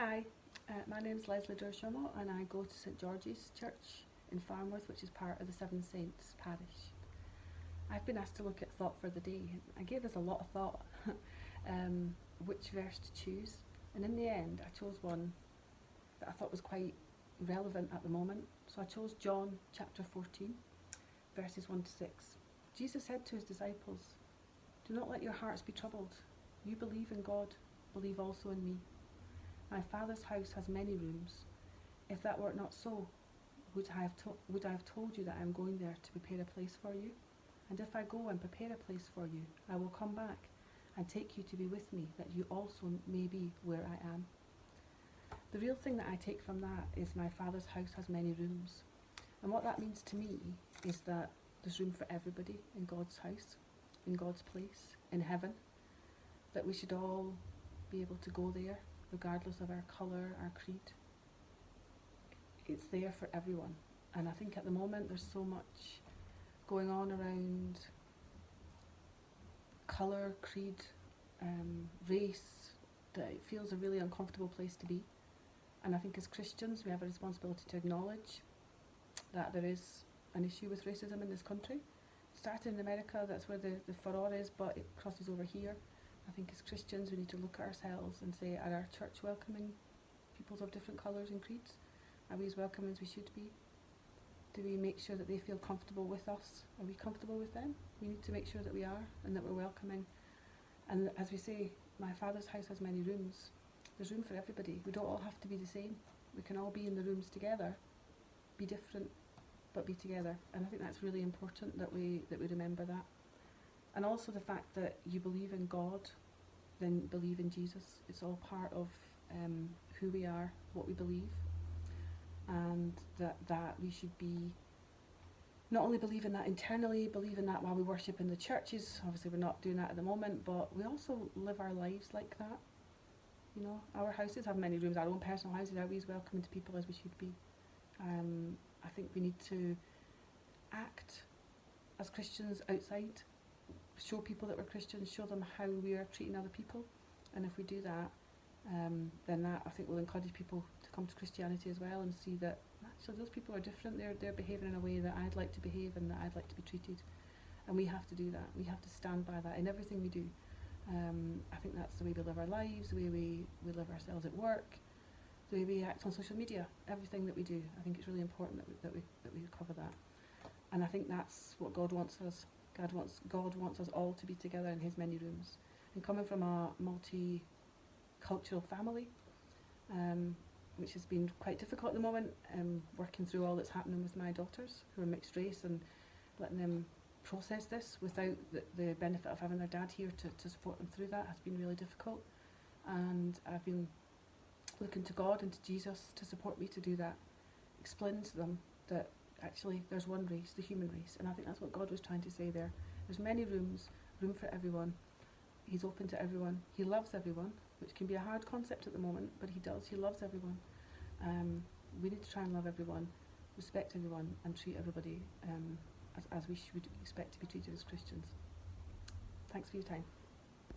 Hi, my name is Leslie Durshomo and I go to St George's Church in Farnworth, which is part of the Seven Saints parish. I've been asked to look at thought for the day. I gave this a lot of thought, which verse to choose, and in the end I chose one that I thought was quite relevant at the moment. So I chose John chapter 14, verses 1 to 6. Jesus said to his disciples, "Do not let your hearts be troubled. You believe in God, believe also in me. My Father's house has many rooms. If that were not so, would I have told you that I am going there to prepare a place for you? And if I go and prepare a place for you, I will come back and take you to be with me, that you also may be where I am." The real thing that I take from that is my Father's house has many rooms. And what that means to me is that there's room for everybody in God's house, in God's place, in heaven. That we should all be able to go there, regardless of our colour, our creed. It's there for everyone. And I think at the moment there's so much going on around colour, creed, race, that it feels a really uncomfortable place to be. And I think as Christians we have a responsibility to acknowledge that there is an issue with racism in this country. It started in America, that's where the furore is, but it crosses over here. I think as Christians we need to look at ourselves and say, are our church welcoming peoples of different colours and creeds? Are we as welcoming as we should be? Do we make sure that they feel comfortable with us? Are we comfortable with them? We need to make sure that we are and that we're welcoming. And as we say, my Father's house has many rooms. There's room for everybody. We don't all have to be the same. We can all be in the rooms together, be different, but be together. And I think that's really important that we remember that. And also the fact that you believe in God, then believe in Jesus. It's all part of who we are, what we believe, and that we should be not only believe in that internally, believe in that while we worship in the churches. Obviously we're not doing that at the moment, but we also live our lives like that. You know, our houses have many rooms, our own personal houses. Are we as welcoming to people as we should be? I think we need to act as Christians outside, show people that we're Christians, show them how we are treating other people. And if we do that, then that I think will encourage people to come to Christianity as well and see that actually those people are different. They're behaving in a way that I'd like to behave and that I'd like to be treated. And we have to do that. We have to stand by that in everything we do. I think that's the way we live our lives, the way we live ourselves at work, the way we act on social media, everything that we do. I think it's really important that we cover that. And I think that's what God wants us. God wants us all to be together in his many rooms. And coming from a multicultural family, which has been quite difficult at the moment, working through all that's happening with my daughters who are mixed race and letting them process this without the benefit of having their dad here to support them through that has been really difficult. And I've been looking to God and to Jesus to support me to do that, explain to them that actually there's one race, the human race, and I think that's what God was trying to say there. There's many rooms, room for everyone. He's open to everyone. He loves everyone, which can be a hard concept at the moment, but he does. He loves everyone. We need to try and love everyone, respect everyone, and treat everybody as we should expect to be treated as Christians. Thanks for your time.